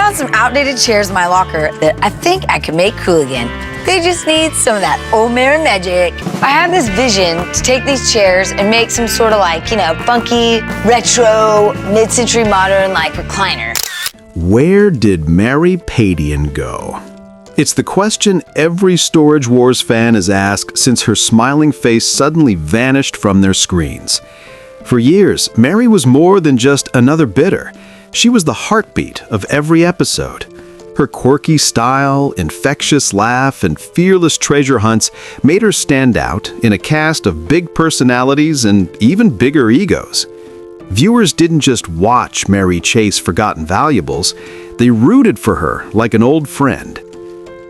found some outdated chairs in my locker that I think I can make cool again. They just need some of that old Mary magic. I have this vision to take these chairs and make some sort of funky, retro, mid-century modern recliner. Where did Mary Padian go? It's the question every Storage Wars fan has asked since her smiling face suddenly vanished from their screens. For years, Mary was more than just another bidder. She was the heartbeat of every episode. Her quirky style, infectious laugh, and fearless treasure hunts made her stand out in a cast of big personalities and even bigger egos. Viewers didn't just watch Mary chase forgotten valuables, they rooted for her like an old friend.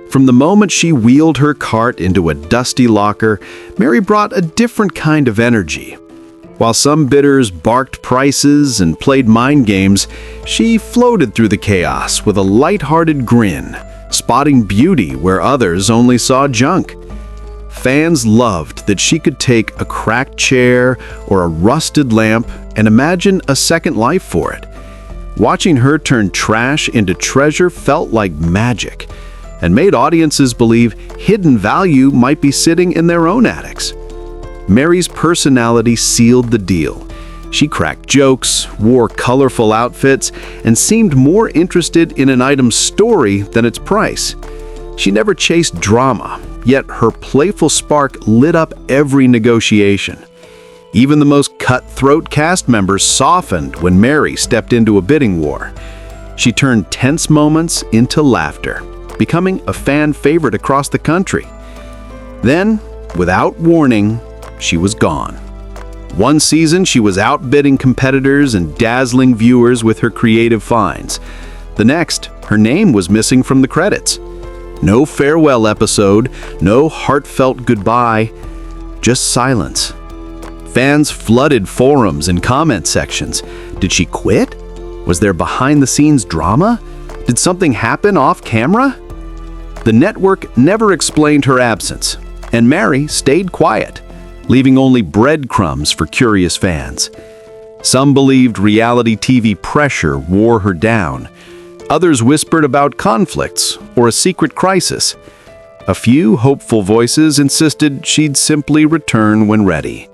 From the moment she wheeled her cart into a dusty locker, Mary brought a different kind of energy. While some bidders barked prices and played mind games, she floated through the chaos with a light-hearted grin, spotting beauty where others only saw junk. Fans loved that she could take a cracked chair or a rusted lamp and imagine a second life for it. Watching her turn trash into treasure felt like magic, and made audiences believe hidden value might be sitting in their own attics. Mary's personality sealed the deal. She cracked jokes, wore colorful outfits, and seemed more interested in an item's story than its price. She never chased drama, yet her playful spark lit up every negotiation. Even the most cutthroat cast members softened when Mary stepped into a bidding war. She turned tense moments into laughter, becoming a fan favorite across the country. Then, without warning, she was gone. One season, she was outbidding competitors and dazzling viewers with her creative finds. The next, her name was missing from the credits. No farewell episode, no heartfelt goodbye, just silence. Fans flooded forums and comment sections. Did she quit? Was there behind-the-scenes drama? Did something happen off camera? The network never explained her absence, and Mary stayed quiet, leaving only breadcrumbs for curious fans. Some believed reality TV pressure wore her down. Others whispered about conflicts or a secret crisis. A few hopeful voices insisted she'd simply return when ready.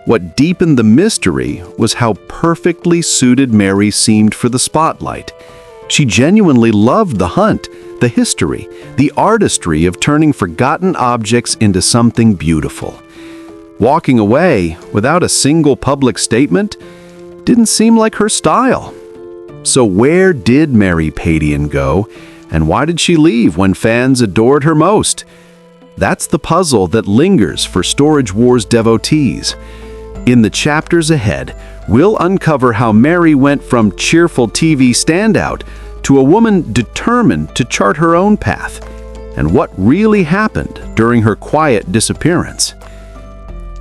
What deepened the mystery was how perfectly suited Mary seemed for the spotlight. She genuinely loved the hunt, the history, the artistry of turning forgotten objects into something beautiful. Walking away without a single public statement didn't seem like her style. So where did Mary Padian go, and why did she leave when fans adored her most? That's the puzzle that lingers for Storage Wars devotees. In the chapters ahead, we'll uncover how Mary went from cheerful TV standout to a woman determined to chart her own path, and what really happened during her quiet disappearance.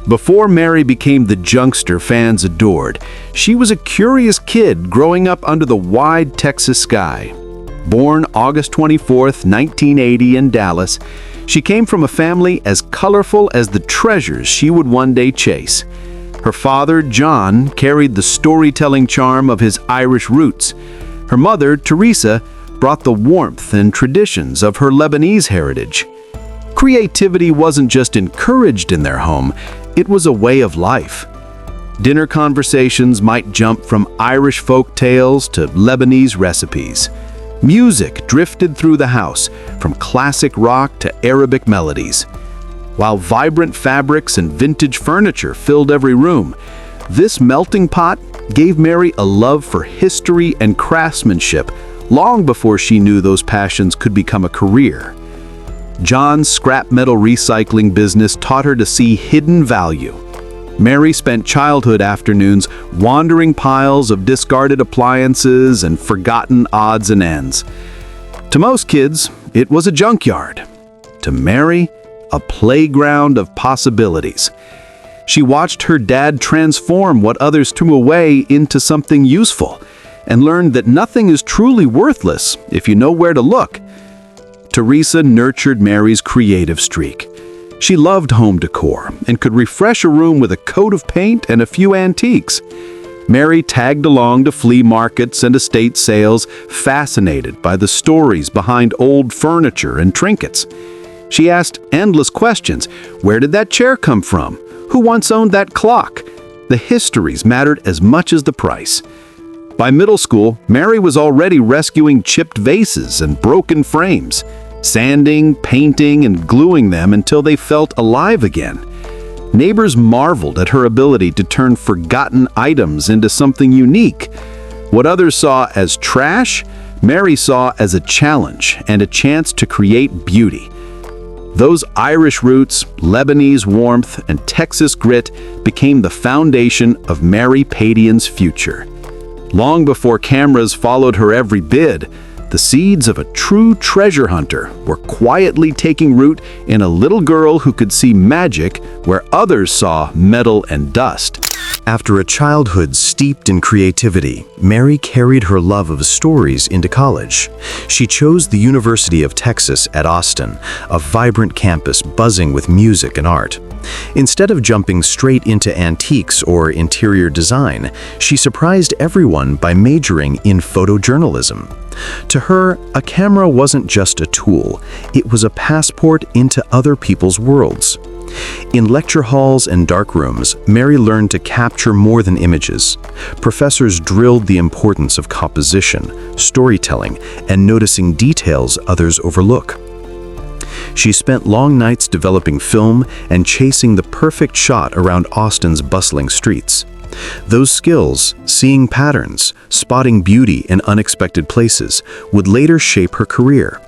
Before Mary became the junkster fans adored, she was a curious kid growing up under the wide Texas sky. Born August 24, 1980 in Dallas, she came from a family as colorful as the treasures she would one day chase. Her father, John, carried the storytelling charm of his Irish roots. Her mother, Teresa, brought the warmth and traditions of her Lebanese heritage. Creativity wasn't just encouraged in their home, it was a way of life. Dinner conversations might jump from Irish folk tales to Lebanese recipes. Music drifted through the house, from classic rock to Arabic melodies. While vibrant fabrics and vintage furniture filled every room, this melting pot gave Mary a love for history and craftsmanship long before she knew those passions could become a career. John's scrap metal recycling business taught her to see hidden value. Mary spent childhood afternoons wandering piles of discarded appliances and forgotten odds and ends. To most kids, it was a junkyard. To Mary, a playground of possibilities. She watched her dad transform what others threw away into something useful, and learned that nothing is truly worthless if you know where to look. Teresa nurtured Mary's creative streak. She loved home decor and could refresh a room with a coat of paint and a few antiques. Mary tagged along to flea markets and estate sales, fascinated by the stories behind old furniture and trinkets. She asked endless questions. Where did that chair come from? Who once owned that clock? The histories mattered as much as the price. By middle school, Mary was already rescuing chipped vases and broken frames, sanding, painting, and gluing them until they felt alive again. Neighbors marveled at her ability to turn forgotten items into something unique. What others saw as trash, Mary saw as a challenge and a chance to create beauty. Those Irish roots, Lebanese warmth, and Texas grit became the foundation of Mary Padian's future. Long before cameras followed her every bid, the seeds of a true treasure hunter were quietly taking root in a little girl who could see magic where others saw metal and dust. After a childhood steeped in creativity, Mary carried her love of stories into college. She chose the University of Texas at Austin, a vibrant campus buzzing with music and art. Instead of jumping straight into antiques or interior design, she surprised everyone by majoring in photojournalism. To her, a camera wasn't just a tool, it was a passport into other people's worlds. In lecture halls and dark rooms, Mary learned to capture more than images. Professors drilled the importance of composition, storytelling, and noticing details others overlook. She spent long nights developing film and chasing the perfect shot around Austin's bustling streets. Those skills, seeing patterns, spotting beauty in unexpected places, would later shape her career.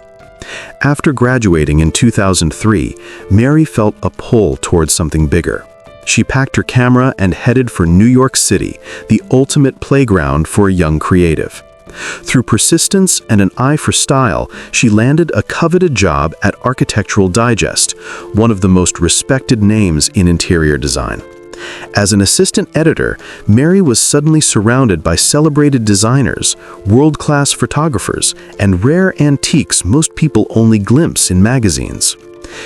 After graduating in 2003, Mary felt a pull towards something bigger. She packed her camera and headed for New York City, the ultimate playground for a young creative. Through persistence and an eye for style, she landed a coveted job at Architectural Digest, one of the most respected names in interior design. As an assistant editor, Mary was suddenly surrounded by celebrated designers, world-class photographers, and rare antiques most people only glimpse in magazines.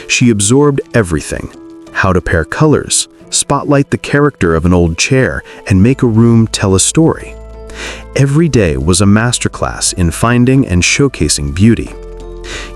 She absorbed everything: how to pair colors, spotlight the character of an old chair, and make a room tell a story. Every day was a masterclass in finding and showcasing beauty.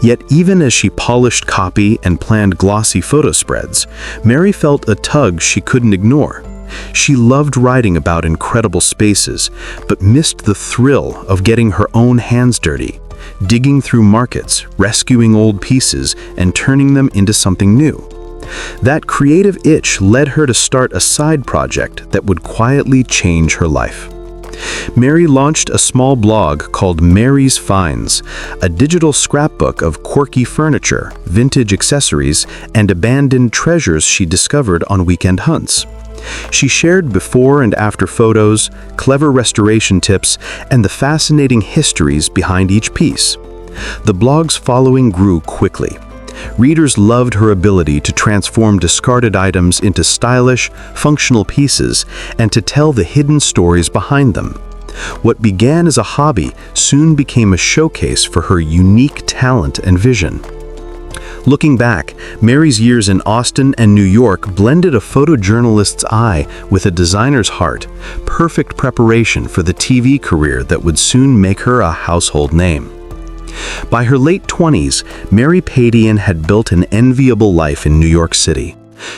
Yet even as she polished copy and planned glossy photo spreads, Mary felt a tug she couldn't ignore. She loved writing about incredible spaces, but missed the thrill of getting her own hands dirty, digging through markets, rescuing old pieces, and turning them into something new. That creative itch led her to start a side project that would quietly change her life. Mary launched a small blog called Mary's Finds, a digital scrapbook of quirky furniture, vintage accessories, and abandoned treasures she discovered on weekend hunts. She shared before and after photos, clever restoration tips, and the fascinating histories behind each piece. The blog's following grew quickly. Readers loved her ability to transform discarded items into stylish, functional pieces and to tell the hidden stories behind them. What began as a hobby soon became a showcase for her unique talent and vision. Looking back, Mary's years in Austin and New York blended a photojournalist's eye with a designer's heart, perfect preparation for the TV career that would soon make her a household name. By her late 20s, Mary Padian had built an enviable life in New York City.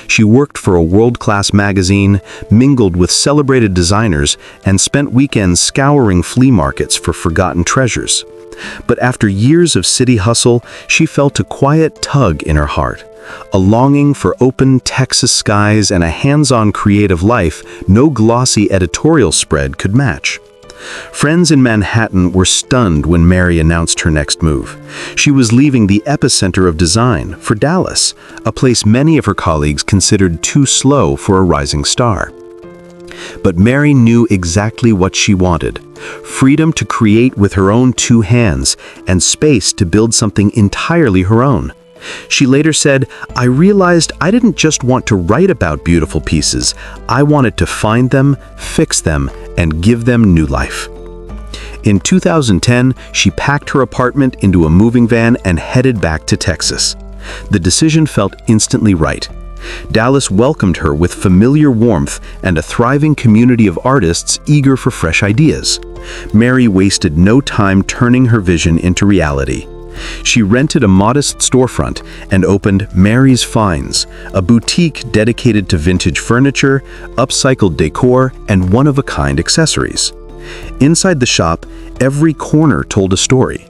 She worked for a world-class magazine, mingled with celebrated designers, and spent weekends scouring flea markets for forgotten treasures. But after years of city hustle, she felt a quiet tug in her heart, a longing for open Texas skies and a hands-on creative life no glossy editorial spread could match. Friends in Manhattan were stunned when Mary announced her next move. She was leaving the epicenter of design for Dallas, a place many of her colleagues considered too slow for a rising star. But Mary knew exactly what she wanted: freedom to create with her own two hands and space to build something entirely her own. She later said, "I realized I didn't just want to write about beautiful pieces. I wanted to find them, fix them, and give them new life." In 2010, she packed her apartment into a moving van and headed back to Texas. The decision felt instantly right. Dallas welcomed her with familiar warmth and a thriving community of artists eager for fresh ideas. Mary wasted no time turning her vision into reality. She rented a modest storefront and opened Mary's Finds, a boutique dedicated to vintage furniture, upcycled decor, and one-of-a-kind accessories. Inside the shop, every corner told a story.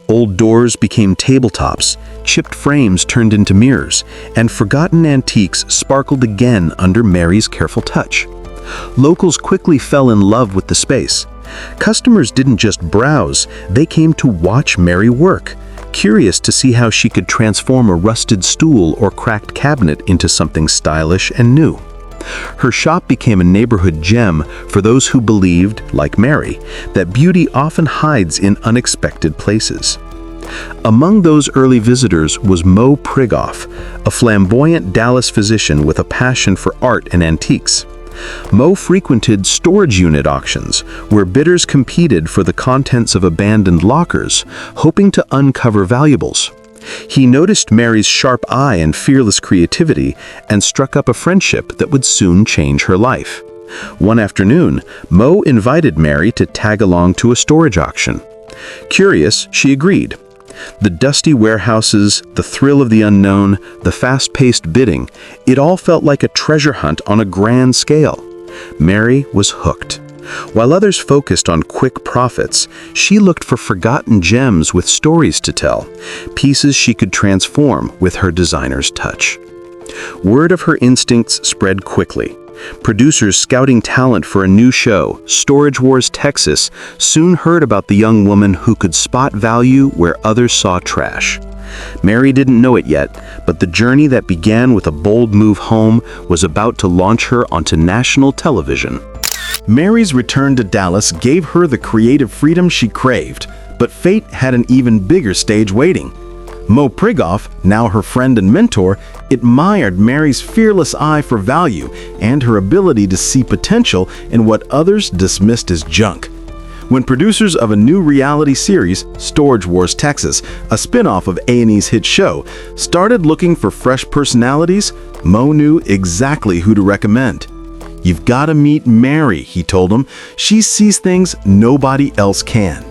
Old doors became tabletops, chipped frames turned into mirrors, and forgotten antiques sparkled again under Mary's careful touch. Locals quickly fell in love with the space. Customers didn't just browse, they came to watch Mary work, curious to see how she could transform a rusted stool or cracked cabinet into something stylish and new. Her shop became a neighborhood gem for those who believed, like Mary, that beauty often hides in unexpected places. Among those early visitors was Mo Prigoff, a flamboyant Dallas physician with a passion for art and antiques. Mo frequented storage unit auctions, where bidders competed for the contents of abandoned lockers, hoping to uncover valuables. He noticed Mary's sharp eye and fearless creativity and struck up a friendship that would soon change her life. One afternoon, Mo invited Mary to tag along to a storage auction. Curious, she agreed. The dusty warehouses, the thrill of the unknown, the fast-paced bidding, it all felt like a treasure hunt on a grand scale. Mary was hooked. While others focused on quick profits, she looked for forgotten gems with stories to tell, pieces she could transform with her designer's touch. Word of her instincts spread quickly. Producers scouting talent for a new show, Storage Wars Texas, soon heard about the young woman who could spot value where others saw trash. Mary didn't know it yet, but the journey that began with a bold move home was about to launch her onto national television. Mary's return to Dallas gave her the creative freedom she craved, but fate had an even bigger stage waiting. Mo Prigoff, now her friend and mentor, admired Mary's fearless eye for value and her ability to see potential in what others dismissed as junk. When producers of a new reality series, Storage Wars Texas, a spin-off of A&E's hit show, started looking for fresh personalities, Mo knew exactly who to recommend. "You've got to meet Mary," he told them. "She sees things nobody else can."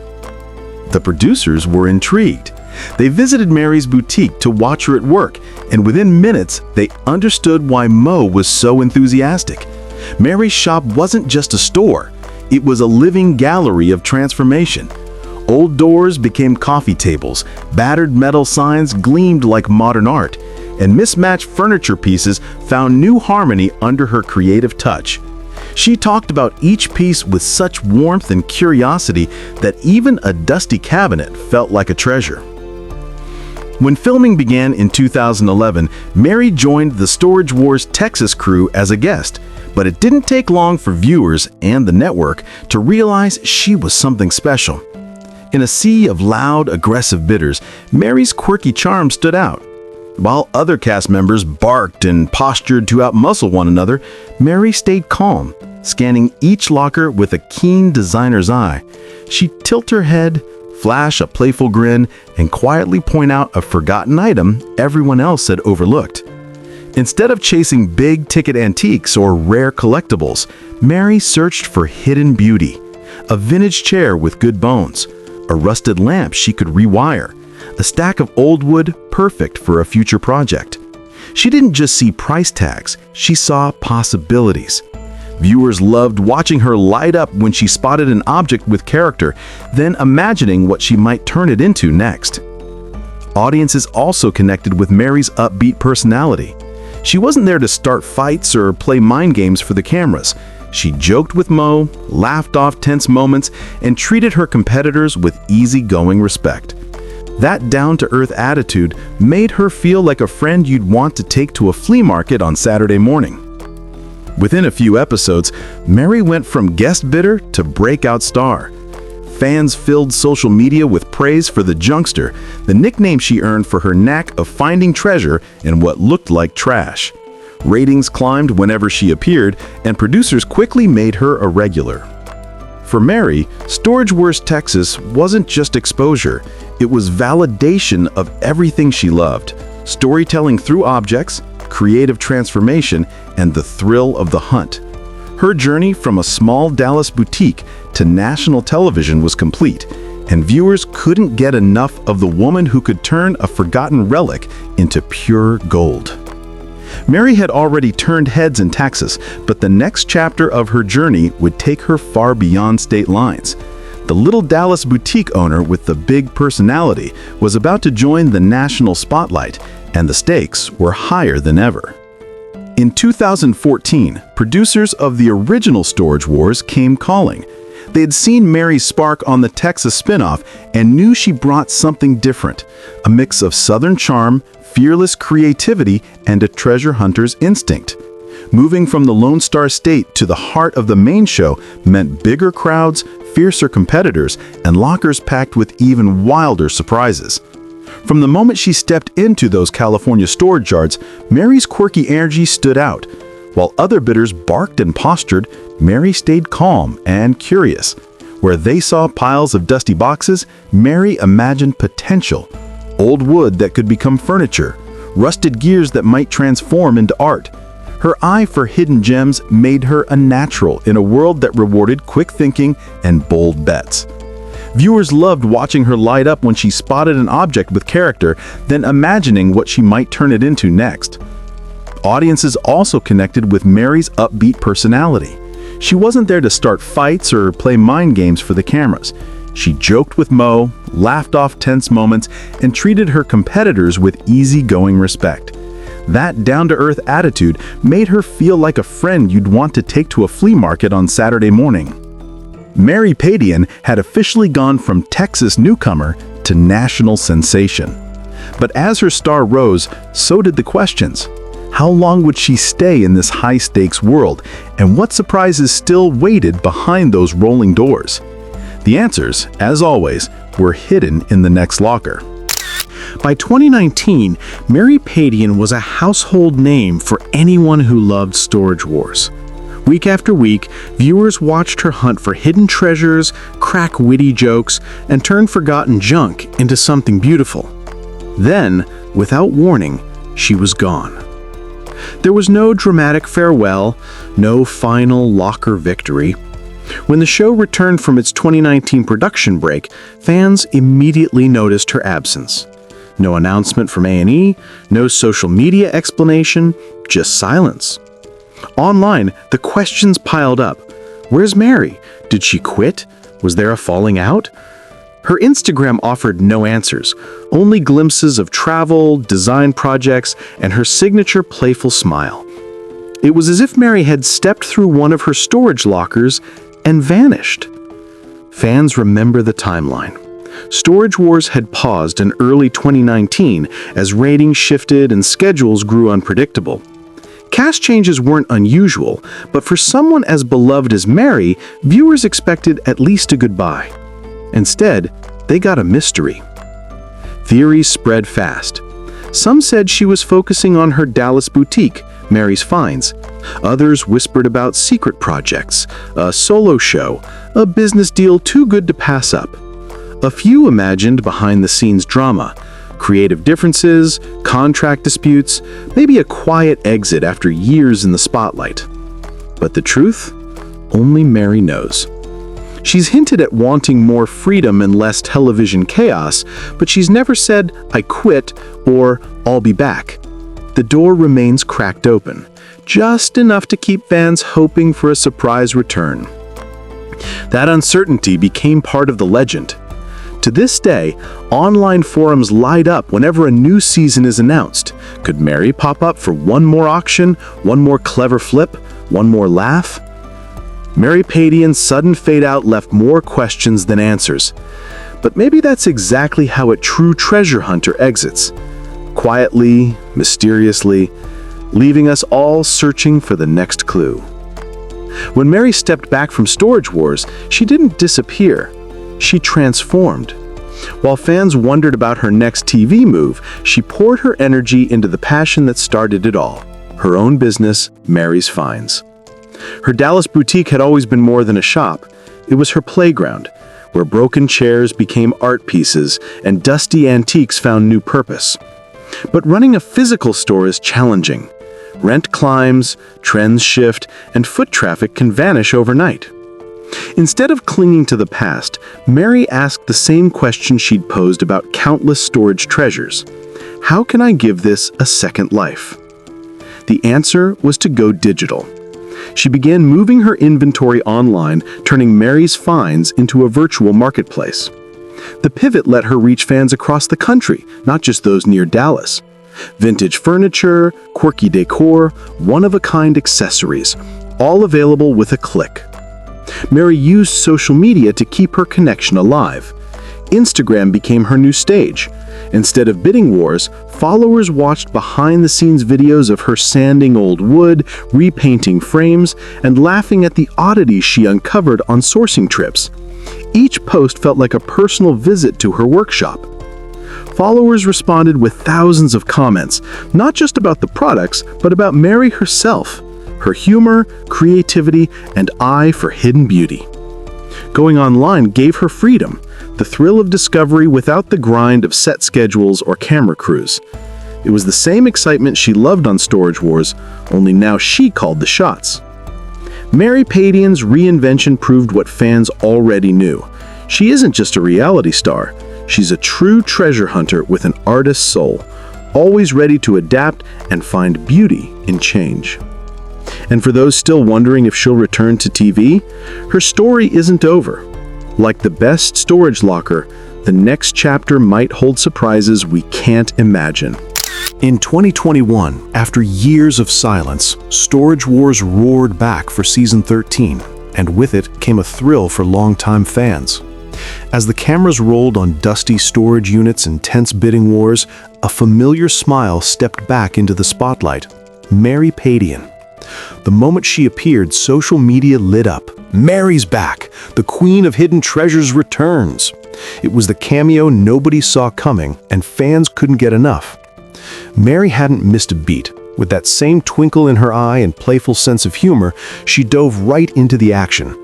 The producers were intrigued. They visited Mary's boutique to watch her at work, and within minutes, they understood why Mo was so enthusiastic. Mary's shop wasn't just a store. It was a living gallery of transformation. Old doors became coffee tables, battered metal signs gleamed like modern art, and mismatched furniture pieces found new harmony under her creative touch. She talked about each piece with such warmth and curiosity that even a dusty cabinet felt like a treasure. When filming began in 2011, Mary joined the Storage Wars Texas crew as a guest, but it didn't take long for viewers and the network to realize she was something special. In a sea of loud, aggressive bidders, Mary's quirky charm stood out. While other cast members barked and postured to outmuscle one another, Mary stayed calm, scanning each locker with a keen designer's eye. She'd tilt her head, flash a playful grin, and quietly point out a forgotten item everyone else had overlooked. Instead of chasing big-ticket antiques or rare collectibles, Mary searched for hidden beauty. A vintage chair with good bones, a rusted lamp she could rewire, a stack of old wood perfect for a future project. She didn't just see price tags, she saw possibilities. Viewers loved watching her light up when she spotted an object with character, then imagining what she might turn it into next. Audiences also connected with Mary's upbeat personality. She wasn't there to start fights or play mind games for the cameras. She joked with Mo, laughed off tense moments, and treated her competitors with easygoing respect. That down-to-earth attitude made her feel like a friend you'd want to take to a flea market on Saturday morning. Within a few episodes, Mary went from guest bidder to breakout star. Fans filled social media with praise for the Junkster, the nickname she earned for her knack of finding treasure in what looked like trash. Ratings climbed whenever she appeared, and producers quickly made her a regular. For Mary, Storage Wars Texas wasn't just exposure, it was validation of everything she loved: storytelling through objects, creative transformation, and the thrill of the hunt. Her journey from a small Dallas boutique to national television was complete, and viewers couldn't get enough of the woman who could turn a forgotten relic into pure gold. Mary had already turned heads in Texas, but the next chapter of her journey would take her far beyond state lines. The little Dallas boutique owner with the big personality was about to join the national spotlight, and the stakes were higher than ever. In 2014, producers of the original Storage Wars came calling. They had seen Mary's spark on the Texas spinoff and knew she brought something different, a mix of Southern charm, fearless creativity, and a treasure hunter's instinct. Moving from the Lone Star State to the heart of the main show meant bigger crowds, fiercer competitors, and lockers packed with even wilder surprises. From the moment she stepped into those California storage yards, Mary's quirky energy stood out. While other bidders barked and postured, Mary stayed calm and curious. Where they saw piles of dusty boxes, Mary imagined potential. Old wood that could become furniture, rusted gears that might transform into art. Her eye for hidden gems made her a natural in a world that rewarded quick thinking and bold bets. Viewers loved watching her light up when she spotted an object with character, then imagining what she might turn it into next. Audiences also connected with Mary's upbeat personality. She wasn't there to start fights or play mind games for the cameras. She joked with Mo, laughed off tense moments, and treated her competitors with easygoing respect. That down-to-earth attitude made her feel like a friend you'd want to take to a flea market on Saturday morning. Mary Padian had officially gone from Texas newcomer to national sensation. But as her star rose, so did the questions. How long would she stay in this high-stakes world, and what surprises still waited behind those rolling doors? The answers, as always, were hidden in the next locker. By 2019, Mary Padian was a household name for anyone who loved Storage Wars. Week after week, viewers watched her hunt for hidden treasures, crack witty jokes, and turn forgotten junk into something beautiful. Then, without warning, she was gone. There was no dramatic farewell, no final locker victory. When the show returned from its 2019 production break, fans immediately noticed her absence. No announcement from A&E, no social media explanation, just silence. Online, the questions piled up. Where's Mary? Did she quit? Was there a falling out? Her Instagram offered no answers, only glimpses of travel, design projects, and her signature playful smile. It was as if Mary had stepped through one of her storage lockers and vanished. Fans remember the timeline. Storage Wars had paused in early 2019 as ratings shifted and schedules grew unpredictable. Cast changes weren't unusual, but for someone as beloved as Mary, viewers expected at least a goodbye. Instead, they got a mystery. Theories spread fast. Some said she was focusing on her Dallas boutique, Mary's Finds. Others whispered about secret projects, a solo show, a business deal too good to pass up. A few imagined behind-the-scenes drama, creative differences, contract disputes, maybe a quiet exit after years in the spotlight. But the truth? Only Mary knows. She's hinted at wanting more freedom and less television chaos, but she's never said, "I quit," or "I'll be back." The door remains cracked open, just enough to keep fans hoping for a surprise return. That uncertainty became part of the legend. To this day, online forums light up whenever a new season is announced. Could Mary pop up for one more auction, one more clever flip, one more laugh? Mary Padian's sudden fade-out left more questions than answers. But maybe that's exactly how a true treasure hunter exits. Quietly, mysteriously, leaving us all searching for the next clue. When Mary stepped back from Storage Wars, she didn't disappear. She transformed. While fans wondered about her next TV move, she poured her energy into the passion that started it all, her own business, Mary's Finds. Her Dallas boutique had always been more than a shop. It was her playground, where broken chairs became art pieces and dusty antiques found new purpose. But running a physical store is challenging. Rent climbs, trends shift, and foot traffic can vanish overnight. Instead of clinging to the past, Mary asked the same question she'd posed about countless storage treasures. How can I give this a second life? The answer was to go digital. She began moving her inventory online, turning Mary's finds into a virtual marketplace. The pivot let her reach fans across the country, not just those near Dallas. Vintage furniture, quirky decor, one-of-a-kind accessories, all available with a click. Mary used social media to keep her connection alive. Instagram became her new stage. Instead of bidding wars, followers watched behind-the-scenes videos of her sanding old wood, repainting frames, and laughing at the oddities she uncovered on sourcing trips. Each post felt like a personal visit to her workshop. Followers responded with thousands of comments, not just about the products, but about Mary herself, her humor, creativity, and eye for hidden beauty. Going online gave her freedom, the thrill of discovery without the grind of set schedules or camera crews. It was the same excitement she loved on Storage Wars, only now she called the shots. Mary Padian's reinvention proved what fans already knew. She isn't just a reality star, she's a true treasure hunter with an artist's soul, always ready to adapt and find beauty in change. And for those still wondering if she'll return to TV, her story isn't over. Like the best storage locker, the next chapter might hold surprises we can't imagine. In 2021, after years of silence, Storage Wars roared back for Season 13, and with it came a thrill for longtime fans. As the cameras rolled on dusty storage units and tense bidding wars, a familiar smile stepped back into the spotlight. Mary Padian. The moment she appeared, social media lit up. Mary's back! The Queen of Hidden Treasures returns! It was the cameo nobody saw coming, and fans couldn't get enough. Mary hadn't missed a beat. With that same twinkle in her eye and playful sense of humor, she dove right into the action.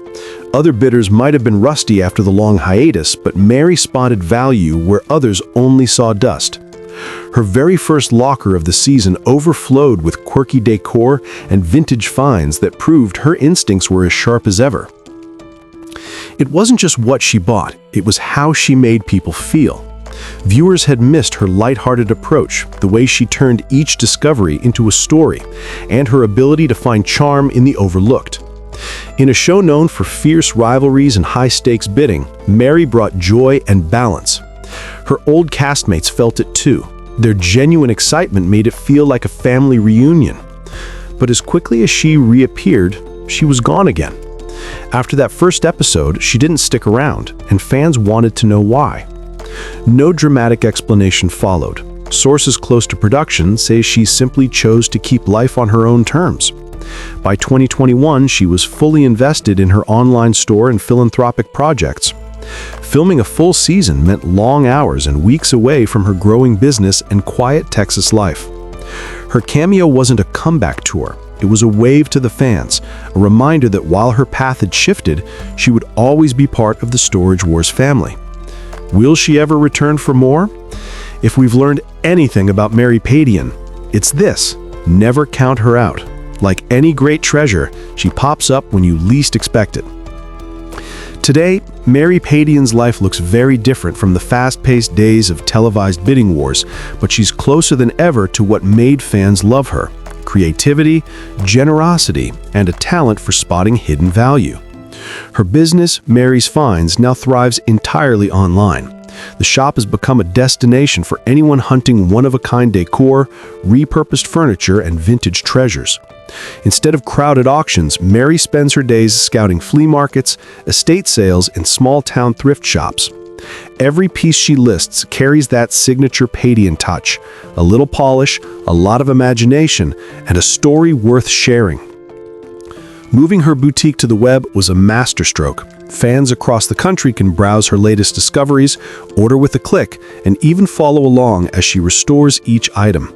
Other bidders might have been rusty after the long hiatus, but Mary spotted value where others only saw dust. Her very first locker of the season overflowed with quirky decor and vintage finds that proved her instincts were as sharp as ever. It wasn't just what she bought, it was how she made people feel. Viewers had missed her lighthearted approach, the way she turned each discovery into a story, and her ability to find charm in the overlooked. In a show known for fierce rivalries and high-stakes bidding, Mary brought joy and balance. Her old castmates felt it too. Their genuine excitement made it feel like a family reunion. But as quickly as she reappeared, she was gone again. After that first episode, she didn't stick around, and fans wanted to know why. No dramatic explanation followed. Sources close to production say she simply chose to keep life on her own terms. By 2021, she was fully invested in her online store and philanthropic projects. Filming a full season meant long hours and weeks away from her growing business and quiet Texas life. Her cameo wasn't a comeback tour. It was a wave to the fans, a reminder that while her path had shifted, she would always be part of the Storage Wars family. Will she ever return for more? If we've learned anything about Mary Padian, it's this: never count her out. Like any great treasure, she pops up when you least expect it. Today, Mary Padian's life looks very different from the fast-paced days of televised bidding wars, but she's closer than ever to what made fans love her: creativity, generosity, and a talent for spotting hidden value. Her business, Mary's Finds, now thrives entirely online. The shop has become a destination for anyone hunting one-of-a-kind decor, repurposed furniture, and vintage treasures. Instead of crowded auctions, Mary spends her days scouting flea markets, estate sales, and small-town thrift shops. Every piece she lists carries that signature Padian touch: a little polish, a lot of imagination, and a story worth sharing. Moving her boutique to the web was a masterstroke. Fans across the country can browse her latest discoveries, order with a click, and even follow along as she restores each item.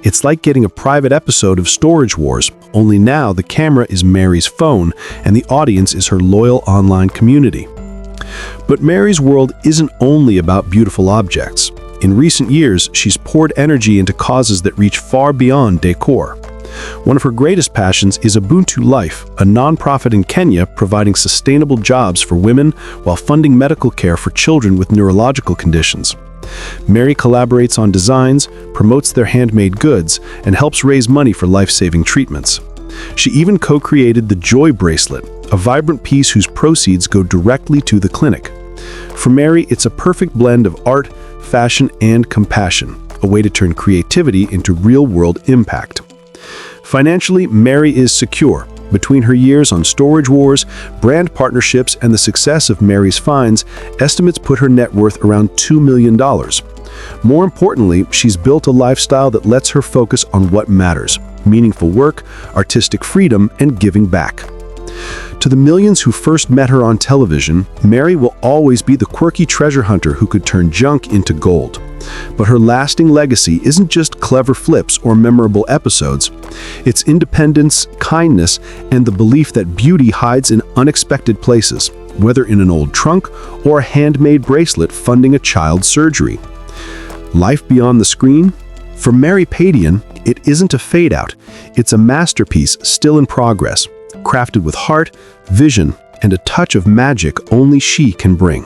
It's like getting a private episode of Storage Wars, only now the camera is Mary's phone and the audience is her loyal online community. But Mary's world isn't only about beautiful objects. In recent years, she's poured energy into causes that reach far beyond decor. One of her greatest passions is Ubuntu Life, a nonprofit in Kenya providing sustainable jobs for women while funding medical care for children with neurological conditions. Mary collaborates on designs, promotes their handmade goods, and helps raise money for life-saving treatments. She even co-created the Joy Bracelet, a vibrant piece whose proceeds go directly to the clinic. For Mary, it's a perfect blend of art, fashion, and compassion, a way to turn creativity into real-world impact. Financially, Mary is secure. Between her years on Storage Wars, brand partnerships, and the success of Mary's finds, estimates put her net worth around $2 million. More importantly, she's built a lifestyle that lets her focus on what matters: meaningful work, artistic freedom, and giving back. To the millions who first met her on television, Mary will always be the quirky treasure hunter who could turn junk into gold. But her lasting legacy isn't just clever flips or memorable episodes. It's independence, kindness, and the belief that beauty hides in unexpected places, whether in an old trunk or a handmade bracelet funding a child's surgery. Life beyond the screen? For Mary Padian, it isn't a fade-out. It's a masterpiece still in progress, crafted with heart, vision, and a touch of magic only she can bring.